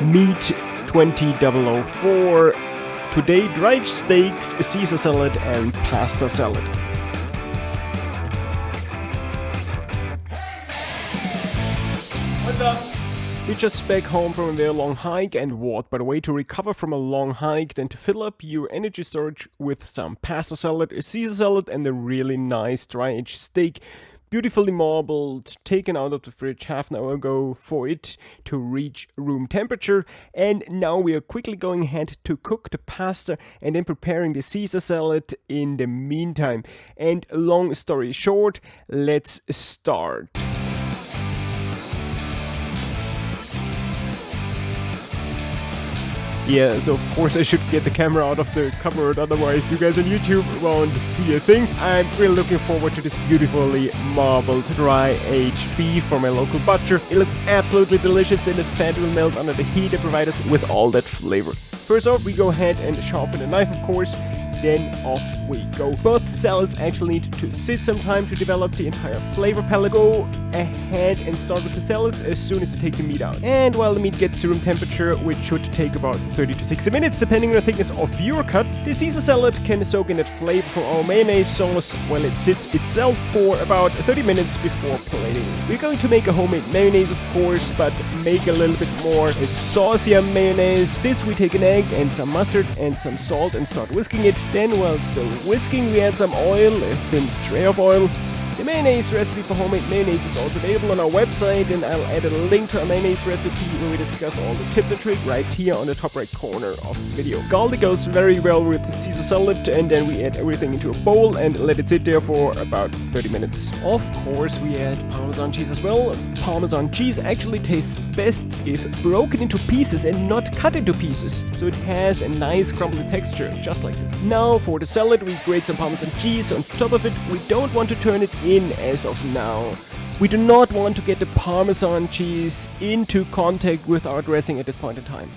Meat 20004. Today, dried steaks, Caesar salad, and pasta salad. What's up? We're just back home from a very long hike, and what better way to recover from a long hike than to fill up your energy storage with some pasta salad, a Caesar salad, and a really nice dry-aged steak. Beautifully marbled, taken out of the fridge half an hour ago for it to reach room temperature. And now we are quickly going ahead to cook the pasta and then preparing the Caesar salad in the meantime. And long story short, let's start. Yeah, so of course I should get the camera out of the cupboard, otherwise you guys on YouTube won't see a thing. I'm really looking forward to this beautifully marbled dry-aged beef from my local butcher. It looks absolutely delicious and the fat will melt under the heat and provide us with all that flavor. First off, we go ahead and sharpen the knife, of course, then off we go. Both salads actually need to sit some time to develop the entire flavor palette. Go ahead and start with the salads as soon as you take the meat out. And while the meat gets to room temperature, which should take about 30 to 60 minutes depending on the thickness of your cut, the Caesar salad can soak in that flavor from our mayonnaise sauce while it sits itself for about 30 minutes before plating. We're going to make a homemade mayonnaise, of course, but make a little bit more saucier mayonnaise. This we take an egg and some mustard and some salt and start whisking it. Then while still whisking, we add some oil, a thin tray of oil. The mayonnaise recipe for homemade mayonnaise is also available on our website, and I'll add a link to our mayonnaise recipe where we discuss all the tips and tricks right here on the top right corner of the video. Garlic goes very well with the Caesar salad, and then we add everything into a bowl and let it sit there for about 30 minutes. Of course, we add Parmesan cheese as well. Parmesan cheese actually tastes best if broken into pieces and not cut into pieces, so it has a nice crumbly texture, just like this. Now for the salad, we grate some Parmesan cheese on top of it. We don't want to turn it in as of now. We do not want to get the Parmesan cheese into contact with our dressing at this point in time.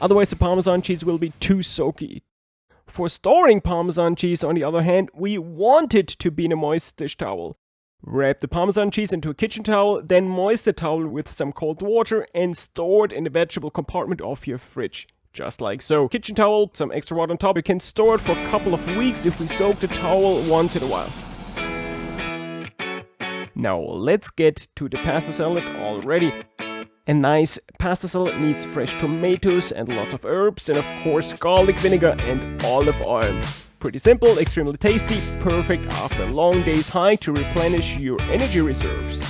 Otherwise the Parmesan cheese will be too soaky. For storing Parmesan cheese, on the other hand, we want it to be in a moist dish towel. Wrap the Parmesan cheese into a kitchen towel, then moist the towel with some cold water and store it in the vegetable compartment of your fridge. Just like so. Kitchen towel, some extra water on top. You can store it for a couple of weeks if we soak the towel once in a while. Now let's get to the pasta salad already. A nice pasta salad needs fresh tomatoes and lots of herbs, and of course garlic vinegar and olive oil. Pretty simple, extremely tasty, perfect after a long day's hike to replenish your energy reserves.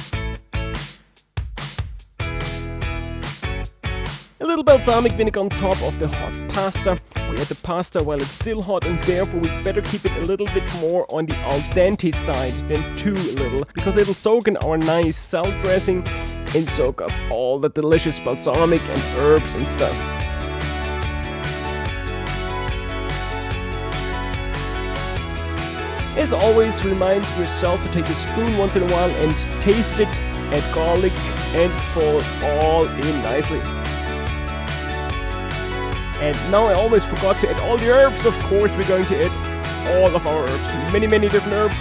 A little balsamic vinegar on top of the hot pasta. We add the pasta while it's still hot, and therefore we better keep it a little bit more on the al dente side than too little, because it'll soak in our nice salad dressing and soak up all the delicious balsamic and herbs and stuff. As always, remind yourself to take a spoon once in a while and taste it, add garlic and fold all in nicely. And now I always forgot to add all the herbs. Of course we're going to add all of our herbs, many different herbs.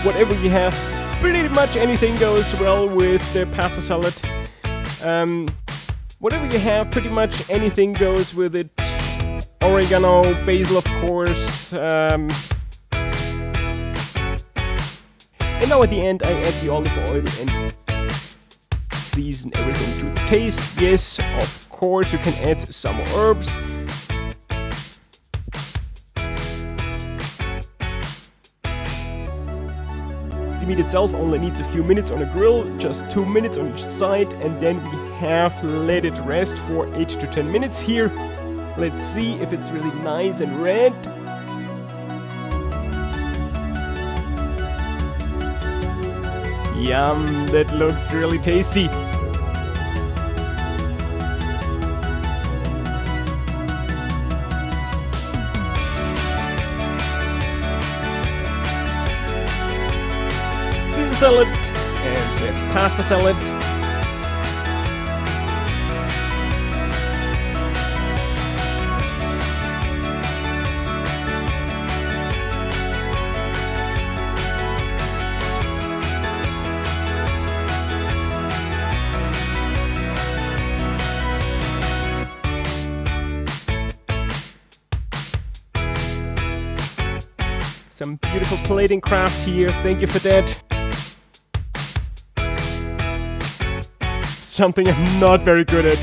Whatever you have, pretty much anything goes well with the pasta salad. Whatever you have, pretty much anything goes with it. Oregano, basil of course. And now at the end I add the olive oil and season everything to taste. Yes, of course you can add some more herbs. The meat itself only needs a few minutes on a grill, just 2 minutes on each side, and then we have let it rest for 8 to 10 minutes here. Let's see if it's really nice and red. Yum, that looks really tasty. Caesar salad and the pasta salad. Some beautiful plating craft here, thank you for that. Something I'm not very good at.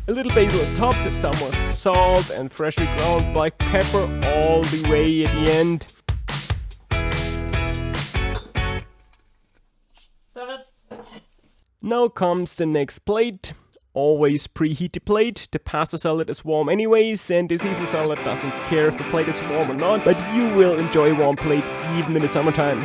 A little basil on top, some more salt and freshly ground black pepper all the way at the end. Now comes the next plate. Always preheat the plate. The pasta salad is warm anyways, and the Caesar salad doesn't care if the plate is warm or not, but you will enjoy a warm plate even in the summertime.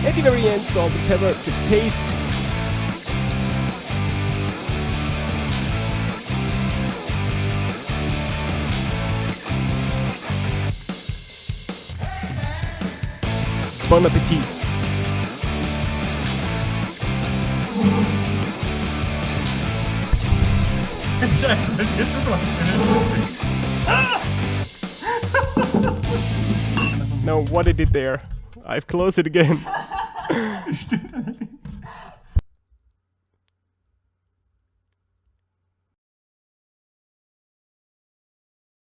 At the very end, salt and pepper to taste. Bon appetit! Scheiße, sind jetzt Now what I did there? I've closed it again. Stimmt.